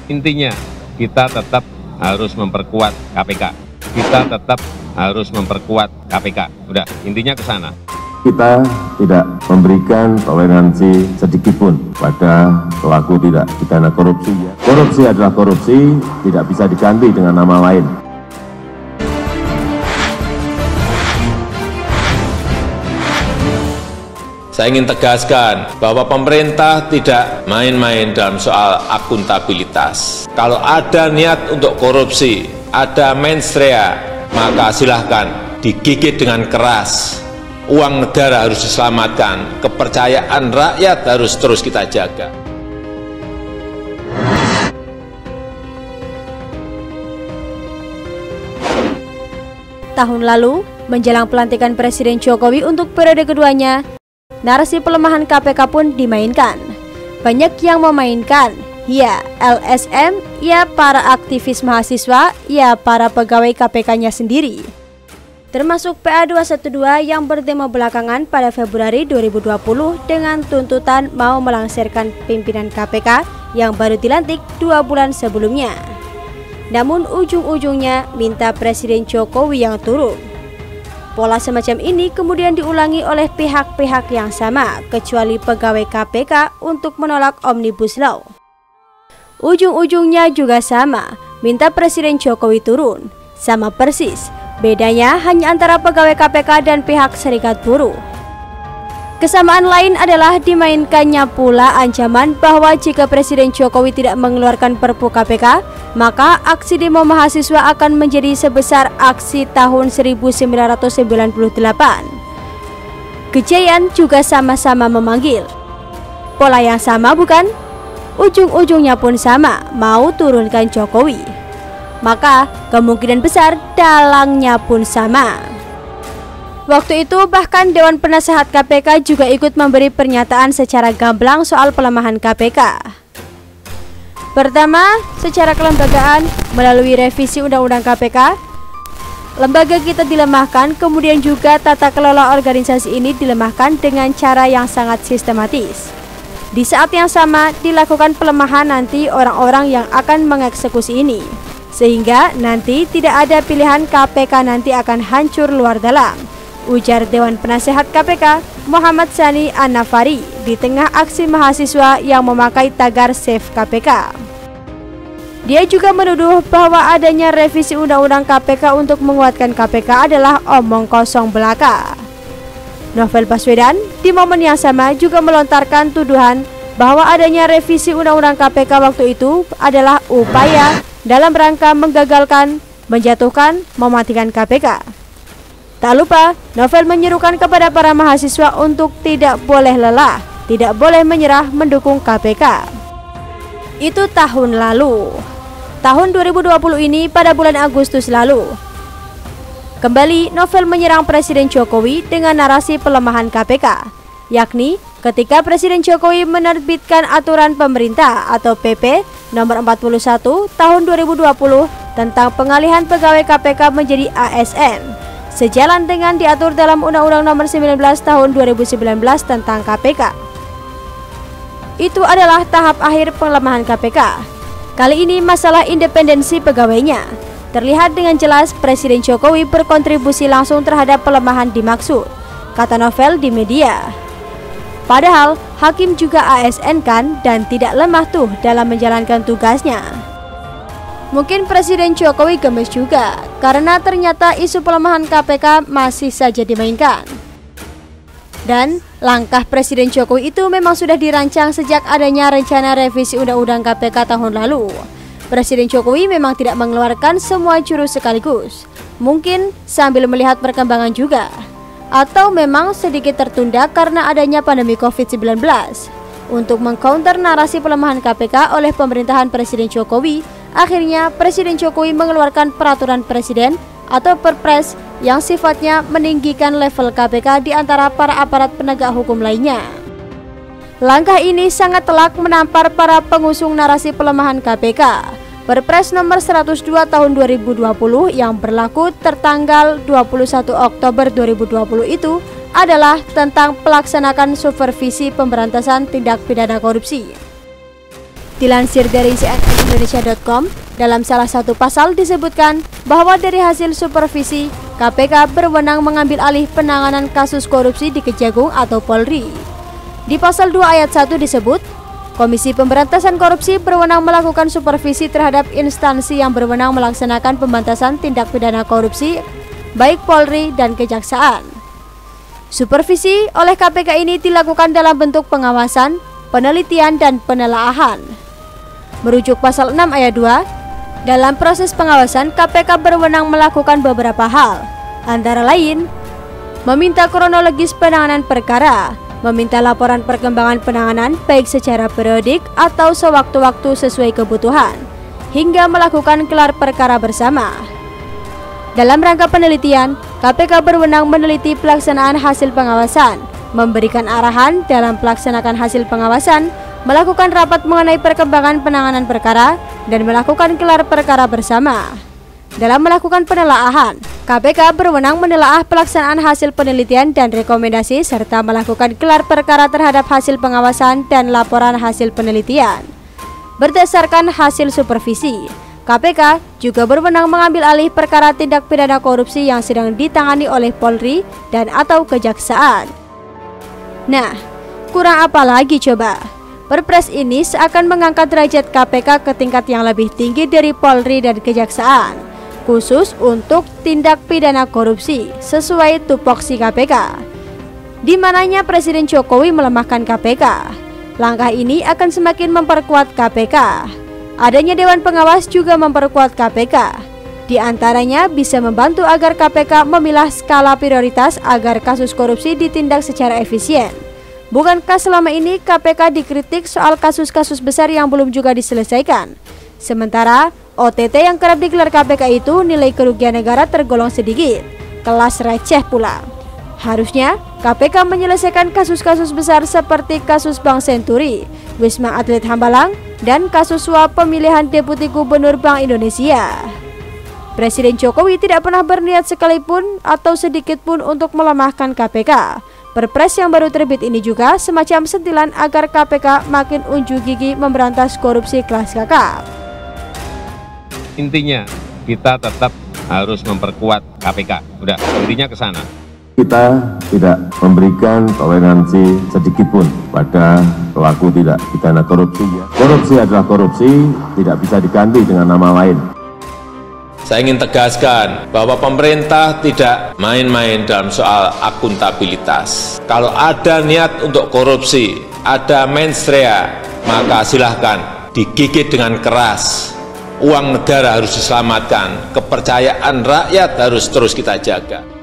Intinya, kita tetap harus memperkuat KPK. Kita tetap harus memperkuat KPK. Udah, intinya ke sana. Kita tidak memberikan toleransi sedikitpun pada pelaku tidak pidana korupsi. Korupsi adalah korupsi, tidak bisa diganti dengan nama lain. Saya ingin tegaskan bahwa pemerintah tidak main-main dalam soal akuntabilitas. Kalau ada niat untuk korupsi, ada mens rea, maka silahkan digigit dengan keras. Uang negara harus diselamatkan, kepercayaan rakyat harus terus kita jaga. Tahun lalu, menjelang pelantikan Presiden Jokowi untuk periode keduanya, narasi pelemahan KPK pun dimainkan. Banyak yang memainkan, ya LSM, ya para aktivis mahasiswa, ya para pegawai KPK-nya sendiri. Termasuk PA212 yang berdemo belakangan pada Februari 2020 dengan tuntutan mau melangsirkan pimpinan KPK yang baru dilantik 2 bulan sebelumnya. Namun ujung-ujungnya minta Presiden Jokowi yang turun. Pola semacam ini kemudian diulangi oleh pihak-pihak yang sama, kecuali pegawai KPK untuk menolak Omnibus Law. Ujung-ujungnya juga sama, minta Presiden Jokowi turun. Sama persis, bedanya hanya antara pegawai KPK dan pihak serikat buruh. Kesamaan lain adalah dimainkannya pula ancaman bahwa jika Presiden Jokowi tidak mengeluarkan Perpu KPK, maka aksi demo mahasiswa akan menjadi sebesar aksi tahun 1998. Kejayaan juga sama-sama memanggil. Pola yang sama bukan? Ujung-ujungnya pun sama, mau turunkan Jokowi. Maka kemungkinan besar dalangnya pun sama. Waktu itu bahkan Dewan Penasehat KPK juga ikut memberi pernyataan secara gamblang soal pelemahan KPK. Pertama, secara kelembagaan, melalui revisi Undang-Undang KPK, lembaga kita dilemahkan, kemudian juga tata kelola organisasi ini dilemahkan dengan cara yang sangat sistematis. Di saat yang sama, dilakukan pelemahan nanti orang-orang yang akan mengeksekusi ini, sehingga nanti tidak ada pilihan KPK nanti akan hancur luar dalam, ujar Dewan Penasehat KPK Muhammad Sani An-Nafari di tengah aksi mahasiswa yang memakai tagar Save KPK. Dia juga menuduh bahwa adanya revisi Undang-Undang KPK untuk menguatkan KPK adalah omong kosong belaka. Novel Baswedan di momen yang sama juga melontarkan tuduhan bahwa adanya revisi Undang-Undang KPK waktu itu adalah upaya dalam rangka menggagalkan, menjatuhkan, mematikan KPK. Tak lupa, Novel menyerukan kepada para mahasiswa untuk tidak boleh lelah, tidak boleh menyerah mendukung KPK. Itu tahun lalu. Tahun 2020 ini pada bulan Agustus lalu, kembali Novel menyerang Presiden Jokowi dengan narasi pelemahan KPK, yakni ketika Presiden Jokowi menerbitkan aturan pemerintah atau PP nomor 41 tahun 2020 tentang pengalihan pegawai KPK menjadi ASN, sejalan dengan diatur dalam Undang-Undang nomor 19 tahun 2019 tentang KPK. Itu adalah tahap akhir pelemahan KPK. Kali ini masalah independensi pegawainya. Terlihat dengan jelas Presiden Jokowi berkontribusi langsung terhadap pelemahan dimaksud, kata Novel di media. Padahal hakim juga ASN kan dan tidak lemah tuh dalam menjalankan tugasnya. Mungkin Presiden Jokowi gemes juga karena ternyata isu pelemahan KPK masih saja dimainkan. Dan langkah Presiden Jokowi itu memang sudah dirancang sejak adanya rencana revisi Undang-Undang KPK tahun lalu. Presiden Jokowi memang tidak mengeluarkan semua jurus sekaligus. Mungkin sambil melihat perkembangan juga. Atau memang sedikit tertunda karena adanya pandemi COVID-19. Untuk mengcounter narasi pelemahan KPK oleh pemerintahan Presiden Jokowi, akhirnya Presiden Jokowi mengeluarkan peraturan presiden atau Perpres yang sifatnya meninggikan level KPK di antara para aparat penegak hukum lainnya. Langkah ini sangat telak menampar para pengusung narasi pelemahan KPK. Perpres nomor 102 tahun 2020 yang berlaku tertanggal 21 Oktober 2020 itu adalah tentang pelaksanaan supervisi pemberantasan tindak pidana korupsi. Dilansir dari cnnindonesia.com, dalam salah satu pasal disebutkan bahwa dari hasil supervisi, KPK berwenang mengambil alih penanganan kasus korupsi di Kejagung atau Polri. Di pasal 2 ayat 1 disebut, Komisi Pemberantasan Korupsi berwenang melakukan supervisi terhadap instansi yang berwenang melaksanakan pemberantasan tindak pidana korupsi, baik Polri dan Kejaksaan. Supervisi oleh KPK ini dilakukan dalam bentuk pengawasan, penelitian, dan penelaahan. Merujuk pasal 6 ayat 2, dalam proses pengawasan KPK berwenang melakukan beberapa hal, antara lain meminta kronologis penanganan perkara, meminta laporan perkembangan penanganan baik secara periodik atau sewaktu-waktu sesuai kebutuhan, hingga melakukan gelar perkara bersama. Dalam rangka penelitian, KPK berwenang meneliti pelaksanaan hasil pengawasan, memberikan arahan dalam pelaksanaan hasil pengawasan, melakukan rapat mengenai perkembangan penanganan perkara, dan melakukan gelar perkara bersama. Dalam melakukan penelaahan, KPK berwenang menelaah pelaksanaan hasil penelitian dan rekomendasi serta melakukan gelar perkara terhadap hasil pengawasan dan laporan hasil penelitian. Berdasarkan hasil supervisi, KPK juga berwenang mengambil alih perkara tindak pidana korupsi yang sedang ditangani oleh Polri dan atau Kejaksaan. Nah, kurang apa lagi coba? Perpres ini seakan mengangkat derajat KPK ke tingkat yang lebih tinggi dari Polri dan Kejaksaan, khusus untuk tindak pidana korupsi sesuai tupoksi KPK. Di mananya Presiden Jokowi melemahkan KPK. Langkah ini akan semakin memperkuat KPK. Adanya Dewan Pengawas juga memperkuat KPK. Di antaranya bisa membantu agar KPK memilah skala prioritas agar kasus korupsi ditindak secara efisien. Bukankah selama ini KPK dikritik soal kasus-kasus besar yang belum juga diselesaikan? Sementara OTT yang kerap digelar KPK itu nilai kerugian negara tergolong sedikit, kelas receh pula. Harusnya KPK menyelesaikan kasus-kasus besar seperti kasus Bank Senturi, Wisma Atlet Hambalang, dan kasus suap pemilihan Deputi Gubernur Bank Indonesia. Presiden Jokowi tidak pernah berniat sekalipun atau sedikit pun untuk melemahkan KPK. Perpres yang baru terbit ini juga semacam sentilan agar KPK makin unjuk gigi memberantas korupsi kelas kakap. Intinya, kita tetap harus memperkuat KPK. Udah, intinya ke sana. Kita tidak memberikan toleransi sedikit pun pada pelaku tidak pidana korupsi. Korupsi adalah korupsi, tidak bisa diganti dengan nama lain. Saya ingin tegaskan bahwa pemerintah tidak main-main dalam soal akuntabilitas. Kalau ada niat untuk korupsi, ada mensrea, maka silahkan digigit dengan keras. Uang negara harus diselamatkan, kepercayaan rakyat harus terus kita jaga.